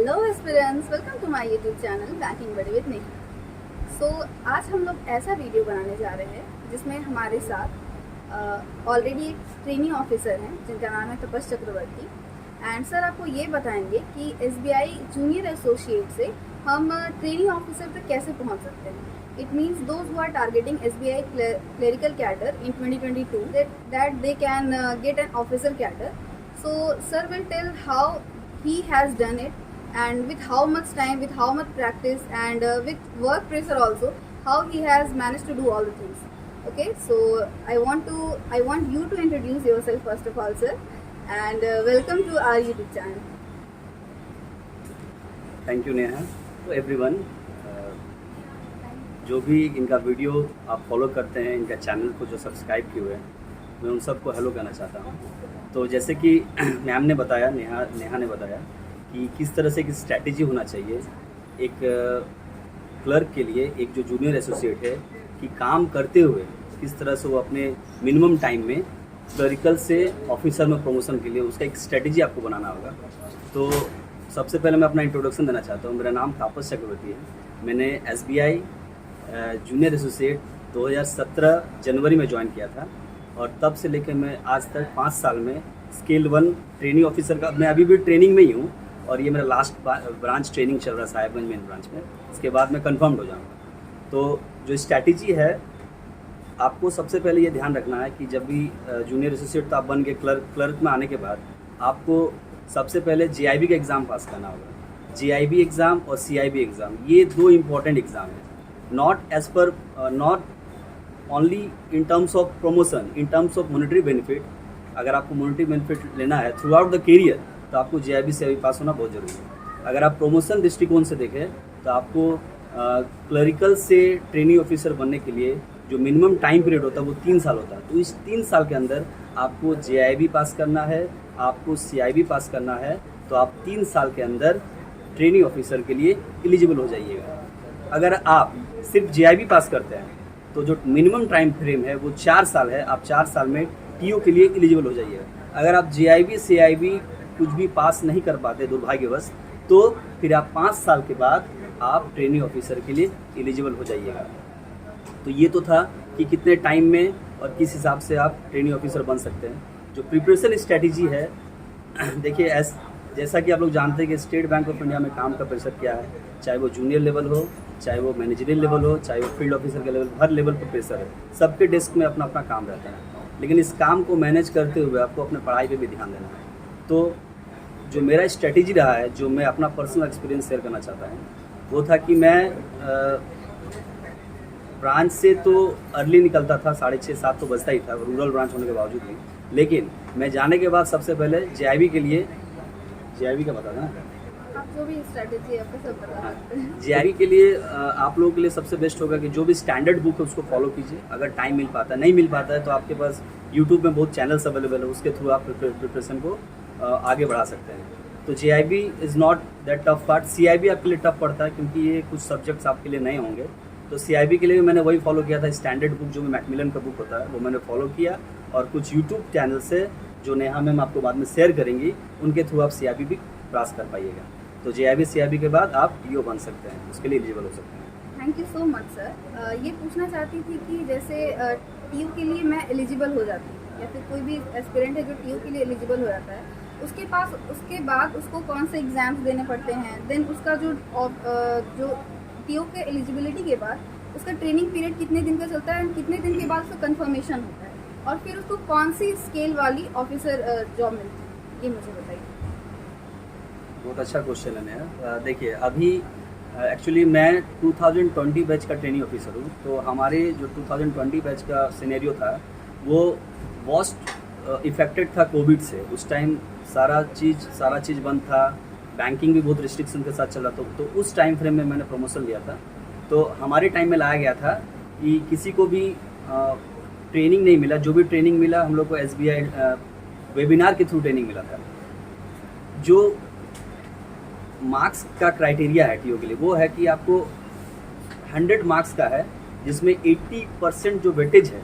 Hello aspirants, welcome to my YouTube channel banking buddy with Neha. So आज हम लोग ऐसा वीडियो बनाने जा रहे हैं जिसमें हमारे साथ ऑलरेडी एक ट्रेनिंग ऑफिसर हैं जिनका नाम है तपस चक्रवर्ती। एंड सर आपको ये बताएंगे कि SBI जूनियर एसोसिएट से हम ट्रेनिंग ऑफिसर तक कैसे पहुंच सकते हैं। It means those who are targeting SBI clerical cadre in 2022 that they can get an officer cadre. So sir will tell how he has done it and with how much time, with how much practice and with work pressure also, how he has managed to do all the things. Okay, so I want you to introduce yourself first of all, sir, and welcome to our YouTube channel. Thank you Neha. तो everyone, जो भी इनका video आप follow करते हैं, इनका channel को जो सब्सक्राइब किए हुए हैं, मैं उन सबको हेलो कहना चाहता हूँ। तो जैसे कि मैम ने बताया, नेहा ने बताया कि किस तरह से एक स्ट्रैटेजी होना चाहिए एक क्लर्क के लिए, एक जो जूनियर एसोसिएट है कि काम करते हुए किस तरह से वो अपने मिनिमम टाइम में क्लरिकल से ऑफिसर में प्रमोशन के लिए उसका एक स्ट्रैटेजी आपको बनाना होगा। तो सबसे पहले मैं अपना इंट्रोडक्शन देना चाहता हूँ। मेरा नाम तापस चक्रवर्ती है। मैंने SBI जूनियर एसोसिएट 2017 जनवरी में ज्वाइन किया था और तब से लेकर मैं आज तक 5 साल में स्केल 1 ट्रेनिंग ऑफिसर का, मैं अभी भी ट्रेनिंग में ही हूँ और ये मेरा लास्ट ब्रांच ट्रेनिंग चल रहा है साहेबगंज मेन ब्रांच में। इसके बाद मैं कन्फर्म्ड हो जाऊँगा। तो जो स्ट्रैटेजी है, आपको सबसे पहले ये ध्यान रखना है कि जब भी जूनियर एसोसिएट तो आप बन के क्लर्क में आने के बाद आपको सबसे पहले JIB का एग्ज़ाम पास करना होगा। JIB एग्ज़ाम और CIB एग्ज़ाम, ये 2 इम्पॉर्टेंट एग्ज़ाम है। Not only in terms of promotion, in terms of monetary benefit. अगर आपको मॉनेटरी बेनिफिट लेना है थ्रू आउट द करियर तो आपको JIB CIB पास होना बहुत ज़रूरी है। अगर आप प्रमोशन दृष्टिकोण से देखें तो आपको क्लरिकल से ट्रेनिंग ऑफिसर बनने के लिए जो मिनिमम टाइम पीरियड होता है वो 3 साल होता है। तो इस 3 साल के अंदर आपको JIB पास करना है, आपको CIB पास करना है, तो आप 3 साल के अंदर ट्रेनिंग ऑफिसर के लिए एलिजिबल हो जाइएगा। अगर आप सिर्फ JIB पास करते हैं तो जो मिनिमम टाइम फ्रेम है वो 4 साल है। आप 4 साल में TO के लिए एलिजिबल हो जाइएगा। अगर आप JIB CIB कुछ भी पास नहीं कर पाते दुर्भाग्यवश, तो फिर आप 5 साल के बाद आप ट्रेनिंग ऑफिसर के लिए एलिजिबल हो जाइएगा। तो ये तो था कि कितने टाइम में और किस हिसाब से आप ट्रेनिंग ऑफिसर बन सकते हैं। जो प्रिपरेशन स्ट्रैटेजी है, देखिए जैसा कि आप लोग जानते हैं कि स्टेट बैंक ऑफ इंडिया में काम का प्रेशर क्या है, चाहे वो जूनियर लेवल हो, चाहे वो मैनेजरियल लेवल हो, चाहे वो फील्ड ऑफिसर के लेवल, हर लेवल पर प्रेशर है। सबके डेस्क में अपना अपना काम रहता है, लेकिन इस काम को मैनेज करते हुए आपको अपने पढ़ाई पे भी ध्यान देना है। तो जो मेरा स्ट्रैटेजी रहा है, जो मैं अपना पर्सनल एक्सपीरियंस शेयर करना चाहता हूँ, वो था कि मैं ब्रांच से तो अर्ली निकलता था, 6:30-7 तो बजता ही था रूरल ब्रांच होने के बावजूद भी। लेकिन मैं जाने के बाद सबसे पहले JIB के लिए, JIB का बता देना, आप जो भी स्ट्रैटेजी है आपको सब बता सकते हैं। JIB के लिए आप लोगों के लिए सबसे बेस्ट होगा कि जो भी स्टैंडर्ड बुक है उसको फॉलो कीजिए। अगर टाइम मिल पाता है, नहीं मिल पाता है तो आपके पास YouTube में बहुत चैनल्स अवेलेबल है, उसके थ्रू आप प्रिपरेशन को आगे बढ़ा सकते हैं। तो JIB is not that tough part. CIB आपके लिए टफ पड़ता है क्योंकि ये कुछ सब्जेक्ट्स आपके लिए नए होंगे। तो CIB के लिए भी मैंने वही फॉलो किया था, स्टैंडर्ड बुक जो भी मैकमिलन का बुक होता है वो मैंने फॉलो किया, और कुछ यूट्यूब चैनल से जो नेहा मैम आपको बाद में शेयर करेंगी, उनके थ्रू आप CIB भी पास कर पाइएगा। तो JIB CIB के बाद आप TO बन सकते हैं, उसके लिए एलिजिबल हो सकते हैं। Thank you so much sir. ये पूछना चाहती थी कि जैसे TO के लिए मैं एलिजिबल हो जाती हूँ या फिर कोई भी एस्पिरेंट है जो TO के लिए एलिजिबल हो जाता है, उसके बाद उसको कौन से एग्ज़ाम्स देने पड़ते हैं, देन उसका जो TO के एलिजिबिलिटी के बाद उसका ट्रेनिंग पीरियड कितने दिन का चलता है, कितने दिन के बाद उसका कंफर्मेशन होता है, और फिर उसको कौन सी स्केल वाली ऑफिसर जॉब मिलती है, ये मुझे बताइए। बहुत अच्छा क्वेश्चन है मेरा। देखिए, अभी एक्चुअली मैं 2020 बैच का ट्रेनिंग ऑफिसर हूँ। तो हमारे जो 2020 बैच का सिनेरियो था वो मोस्ट इफेक्टेड था कोविड से। उस टाइम सारा चीज़ बंद था, बैंकिंग भी बहुत रिस्ट्रिक्शन के साथ चला था। तो उस टाइम फ्रेम में मैंने प्रमोशन लिया था। तो हमारे टाइम में लाया गया था कि किसी को भी ट्रेनिंग नहीं मिला, जो भी ट्रेनिंग मिला हम लोग को SBI वेबिनार के थ्रू ट्रेनिंग मिला था। जो मार्क्स का क्राइटेरिया है TO के लिए वो है कि आपको 100 मार्क्स का है, जिसमें 80% जो वेटेज है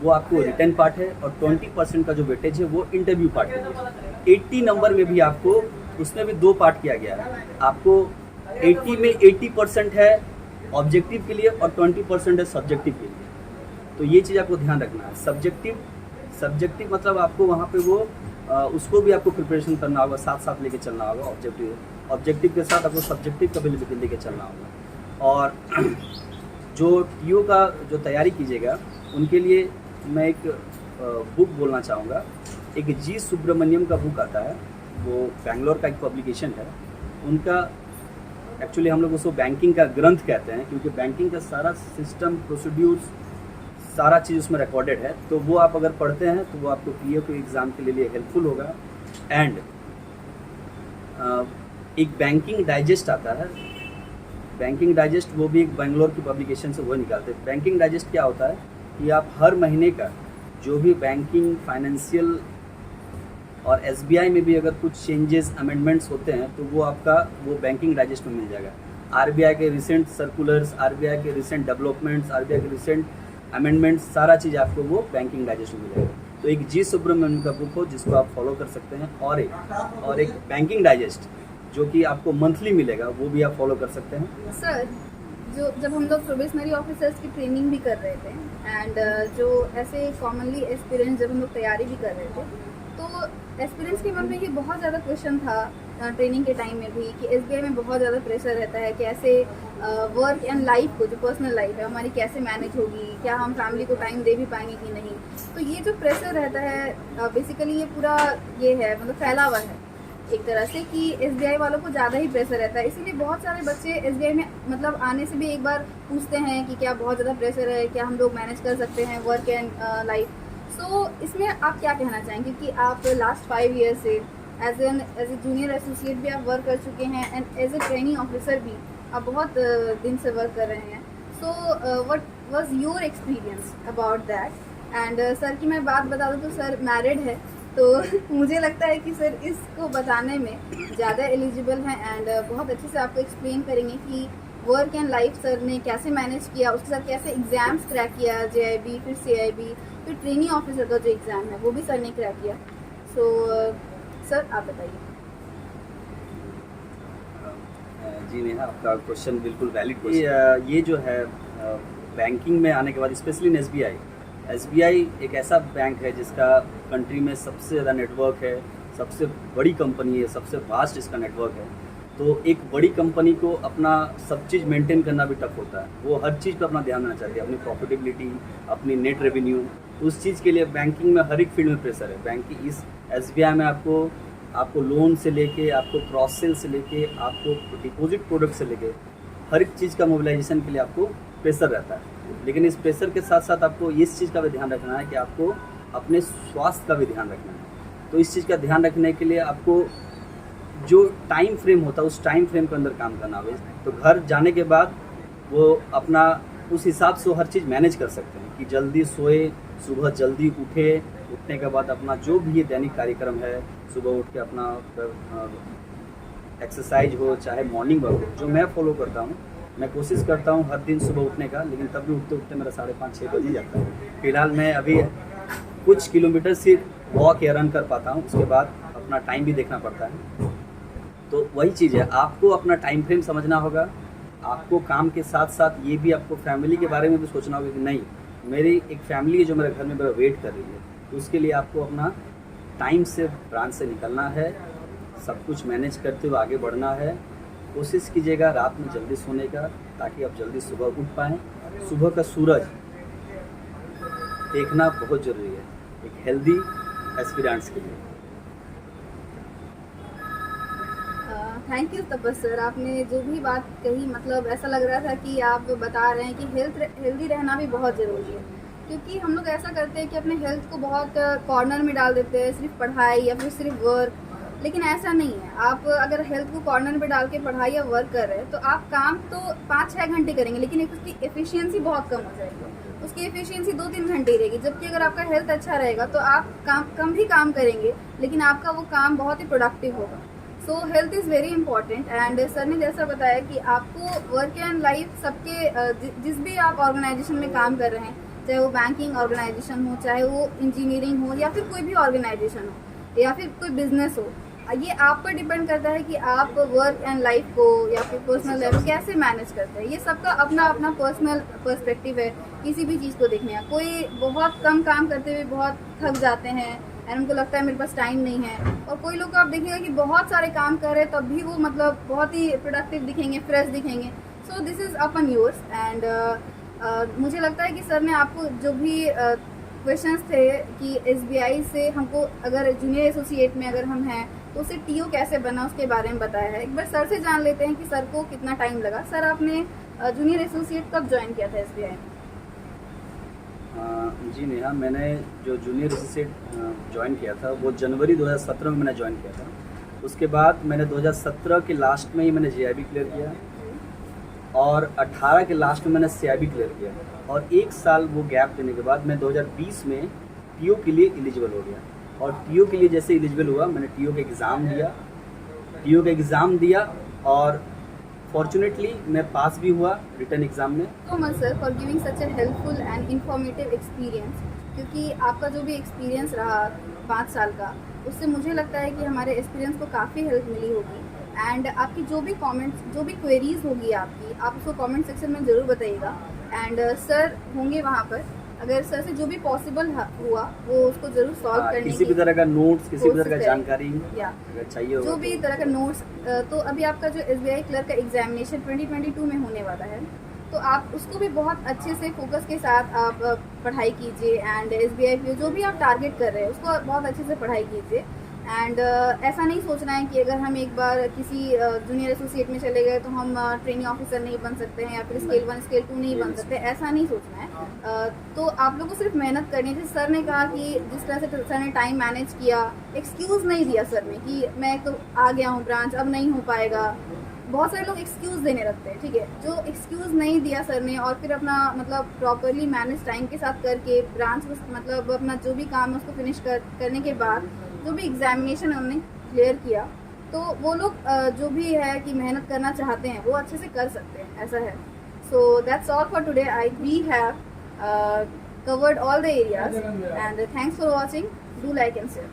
वो आपको रिटन पार्ट है और 20% का जो वेटेज है वो इंटरव्यू पार्ट है। 80 नंबर में भी आपको उसमें भी 2 पार्ट किया गया है। आपको 80 में 80% है ऑब्जेक्टिव के लिए और 20% है सब्जेक्टिव के लिए। तो ये चीज़ आपको ध्यान रखना है। सब्जेक्टिव मतलब आपको वहाँ पे वो उसको भी आपको प्रिपरेशन करना होगा, साथ साथ लेके चलना होगा। ऑब्जेक्टिव के साथ आपको सब्जेक्टिव का भी लेके चलना होगा। और जो टीओ का जो तैयारी कीजिएगा उनके लिए मैं एक बुक बोलना चाहूँगा। एक जी सुब्रमण्यम का बुक आता है, वो बेंगलोर का एक पब्लिकेशन है। उनका एक्चुअली हम लोग उसको बैंकिंग का ग्रंथ कहते हैं, क्योंकि बैंकिंग का सारा सिस्टम, प्रोसीड्यूर्स, सारा चीज़ उसमें रिकॉर्डेड है। तो वो आप अगर पढ़ते हैं तो वो आपको पीओ के एग्ज़ाम के लिए हेल्पफुल होगा। एंड एक बैंकिंग डाइजेस्ट आता है, बैंकिंग डाइजेस्ट, वो भी एक बेंगलोर की पब्लिकेशन से वो निकालते हैं। बैंकिंग डाइजेस्ट क्या होता है कि आप हर महीने का जो भी बैंकिंग, फाइनेंशियल और एसबीआई में भी अगर कुछ चेंजेस, अमेंडमेंट्स होते हैं तो वो आपका वो बैंकिंग डाइजेस्ट में मिल जाएगा। आरबीआई के रिसेंट सर्कुलर्स, आरबीआई के रिसेंट डेवलपमेंट्स, आरबीआई के रिसेंट अमेंडमेंट्स, सारा चीज़ आपको वो बैंकिंग डाइजेस्ट में मिलेगा। तो एक जी सुब्रमण्यम का बुक हो जिसको आप फॉलो कर सकते हैं, और एक बैंकिंग डाइजेस्ट जो कि आपको मंथली मिलेगा, वो भी आप फॉलो कर सकते हैं। सर, जब हम लोग प्रोबेशनरी ऑफिसर्स की ट्रेनिंग भी कर रहे थे एंड जो ऐसे कॉमनली एक्सपीरियंस जब हम लोग तैयारी भी कर रहे थे, तो एक्सपीरियंस के मन में ये बहुत ज़्यादा क्वेश्चन था ट्रेनिंग के टाइम में भी कि एसबीआई में बहुत ज़्यादा प्रेशर रहता है, कैसे वर्क एंड लाइफ को, जो पर्सनल लाइफ है हमारी, कैसे मैनेज होगी, क्या हम फैमिली को टाइम दे भी पाएंगे कि नहीं। तो ये जो प्रेशर रहता है बेसिकली ये पूरा ये है, मतलब फैला हुआ है एक तरह से कि एसबीआई वालों को ज़्यादा ही प्रेशर रहता है। इसीलिए बहुत सारे बच्चे एसबीआई में मतलब आने से भी एक बार पूछते हैं कि क्या बहुत ज़्यादा प्रेशर है, क्या हम लोग मैनेज कर सकते हैं वर्क एंड लाइफ। सो इसमें आप क्या कहना चाहेंगे कि आप लास्ट 5 ईयर से एज ए जूनियर एसोसिएट भी आप वर्क कर चुके हैं and as a training officer भी आप बहुत दिन से वर्क कर रहे हैं। So what was your experience about that? And sir की मैं बात बता दूं तो सर मैरिड है, तो मुझे लगता है कि सर इसको बताने में ज़्यादा एलिजिबल हैं एंड बहुत अच्छे से आपको एक्सप्लेन करेंगे कि वर्क एंड लाइफ सर ने कैसे मैनेज किया, उसके साथ कैसे एग्ज़ाम्स क्रैक किया, जेआईबी, फिर सीआईबी, फिर ट्रेनिंग ऑफिसर का जो एग्ज़ाम है वो भी सर ने क्रैक किया। सो सर आप बताइए। जी नेहा, आपका क्वेश्चन बिल्कुल वैलिड क्वेश्चन। ये जो है बैंकिंग में आने के बाद, स्पेशली एसबीआई एक ऐसा बैंक है जिसका कंट्री में सबसे ज़्यादा नेटवर्क है, सबसे बड़ी कंपनी है, सबसे वास्ट इसका नेटवर्क है। तो एक बड़ी कंपनी को अपना सब चीज़ मेंटेन करना भी टफ होता है। वो हर चीज़ पर अपना ध्यान देना चाहती है, अपनी प्रॉफिटेबिलिटी, अपनी नेट रेवेन्यू। उस चीज़ के लिए बैंकिंग में हर एक फील्ड में प्रेशर है। बैंकिंग इस एसबीआई में आपको लोन से लेके, आपको क्रॉस सेल से लेके, आपको डिपॉजिट प्रोडक्ट से लेके हर एक चीज़ का मोबिलाइजेशन के लिए आपको प्रेशर रहता है। लेकिन इस प्रेशर के साथ साथ आपको इस चीज़ का भी ध्यान रखना है कि आपको अपने स्वास्थ्य का भी ध्यान रखना है। तो इस चीज़ का ध्यान रखने के लिए आपको जो टाइम फ्रेम होता है उस टाइम फ्रेम के अंदर काम करना होगा। तो घर जाने के बाद वो अपना उस हिसाब से वो हर चीज़ मैनेज कर सकते हैं कि जल्दी सोए, सुबह जल्दी उठने के बाद अपना जो भी ये दैनिक कार्यक्रम है, सुबह उठ के अपना एक्सरसाइज हो, चाहे मॉर्निंग वॉक हो, जो मैं फॉलो करता हूँ। मैं कोशिश करता हूँ हर दिन सुबह उठने का, लेकिन तब भी उठते मेरा 5:30-6 बज ही जाता है। फिलहाल मैं अभी कुछ किलोमीटर सिर्फ वॉक या रन कर पाता हूँ, उसके बाद अपना टाइम भी देखना पड़ता है। तो वही चीज़ है, आपको अपना टाइम फ्रेम समझना होगा। आपको काम के साथ साथ ये भी आपको फैमिली के बारे में भी सोचना होगा कि नहीं, मेरी एक फैमिली है जो मेरे घर में मेरा वेट कर रही है। तो उसके लिए आपको अपना टाइम से ब्रांच से निकलना है, सब कुछ मैनेज करते हुए आगे बढ़ना है। कोशिश कीजिएगा रात में जल्दी सोने का, ताकि आप जल्दी सुबह उठ पाएँ। सुबह का सूरज देखना बहुत ज़रूरी है एक हेल्दी एस्पिरेंट्स के लिए। थैंक यू तपस सर, आपने जो भी बात कही, मतलब ऐसा लग रहा था कि आप बता रहे हैं कि हेल्दी रहना भी बहुत ज़रूरी है। क्योंकि हम लोग ऐसा करते हैं कि अपने हेल्थ को बहुत कॉर्नर में डाल देते हैं, सिर्फ पढ़ाई या फिर सिर्फ वर्क। लेकिन ऐसा नहीं है। आप अगर हेल्थ को कॉर्नर में डाल के पढ़ाई या वर्क कर रहे हैं तो आप काम तो 5-6 घंटे करेंगे, लेकिन उसकी एफिशिएंसी बहुत कम हो जाएगी। उसकी एफिशिएंसी 2-3 घंटे ही रहेगी। जबकि अगर आपका हेल्थ अच्छा रहेगा तो आप कम भी काम करेंगे, लेकिन आपका वो काम बहुत ही प्रोडक्टिव होगा। सो health is very important. And sir ने जैसा बताया कि आपको वर्क एंड लाइफ सबके, जिस भी आप ऑर्गेनाइजेशन में काम कर रहे हैं, चाहे वो बैंकिंग ऑर्गेनाइजेशन हो, चाहे वो इंजीनियरिंग हो, या फिर कोई भी ऑर्गेनाइजेशन हो, या फिर कोई बिजनेस हो, ये आप पर डिपेंड करता है कि आप वर्क एंड लाइफ को या फिर पर्सनल लाइफ कैसे मैनेज करते हैं। ये सबका अपना अपना पर्सनल पर्सपेक्टिव है किसी भी चीज़ को देखने का। कोई बहुत कम काम करते हुए बहुत थक जाते हैं एंड उनको लगता है मेरे पास टाइम नहीं है, और कोई लोग को आप देखेंगे कि बहुत सारे काम कर रहे हैं तब भी वो मतलब बहुत ही प्रोडक्टिव दिखेंगे, फ्रेश दिखेंगे। So this is upon yours and मुझे लगता है कि सर ने आपको जो भी क्वेश्चंस थे कि एसबीआई से हमको अगर जूनियर एसोसिएट में अगर हम हैं तो उसे टीओ कैसे बना उसके बारे में बताया है। एक बार सर से जान लेते हैं कि सर को कितना टाइम लगा। सर आपने जूनियर एसोसिएट कब ज्वाइन किया था एसबीआई में? जी नेहा, मैंने जो जूनियर एसोसिएट ज्वाइन किया था वो जनवरी 2017 में मैंने ज्वाइन किया था। उसके बाद मैंने 2017 के लास्ट में ही मैंने जीआईबी क्लियर किया और 18 के लास्ट में मैंने सीआईबी क्लियर किया, और एक साल वो गैप देने के बाद मैं 2020 में टीओ के लिए एलिजिबल हो गया। और टीओ के लिए जैसे एलिजिबल हुआ मैंने टीओ का एग्ज़ाम दिया और फॉर्चुनेटली मैं पास भी हुआ रिटर्न एग्ज़ाम में। So much sir for giving such A helpful and informative experience, क्योंकि आपका जो भी एक्सपीरियंस रहा 5 साल का, उससे मुझे लगता है कि हमारे एक्सपीरियंस को काफ़ी हेल्प मिली होगी। एंड आपकी जो भी कमेंट्स, जो भी क्वेरीज होगी आपकी, आप उसको कमेंट सेक्शन में ज़रूर बताइएगा। एंड सर होंगे वहाँ पर, अगर सर से जो भी पॉसिबल हुआ वो उसको ज़रूर सॉल्व करने किसी भी तरह का नोट्स, किसी भी तरह का जानकारी या अगर चाहिए जो भी तरह का नोट्स। तो अभी आपका जो एसबीआई क्लर्क का एग्जामिनेशन 2022 में होने वाला है, तो आप उसको भी बहुत अच्छे से फोकस के साथ आप पढ़ाई कीजिए। एंड एसबीआई जो भी आप टारगेट कर रहे हैं उसको बहुत अच्छे से पढ़ाई कीजिए। एंड ऐसा नहीं सोचना है कि अगर हम एक बार किसी जूनियर एसोसिएट में चले गए तो हम ट्रेनिंग ऑफिसर नहीं बन सकते हैं या फिर स्केल 1 स्केल 2 नहीं बन सकते, ऐसा नहीं सोचना है। तो आप लोगों को सिर्फ मेहनत करनी है। जैसे सर ने कहा कि जिस तरह से सर ने टाइम मैनेज किया, एक्सक्यूज़ नहीं दिया सर ने कि मैं तो आ गया हूँ ब्रांच, अब नहीं हो पाएगा। बहुत सारे लोग एक्सक्यूज़ देने लगते हैं, ठीक है, जो एक्सक्यूज़ नहीं दिया सर ने और फिर अपना मतलब प्रॉपरली मैनेज टाइम के साथ करके ब्रांच मतलब अपना जो भी काम है उसको फिनिश करने के बाद जो भी एग्जामिनेशन उन्होंने क्लियर किया, तो वो लोग जो भी है कि मेहनत करना चाहते हैं वो अच्छे से कर सकते हैं, ऐसा है। So that's all for today. We have covered all the areas and thanks for watching. Do like and share.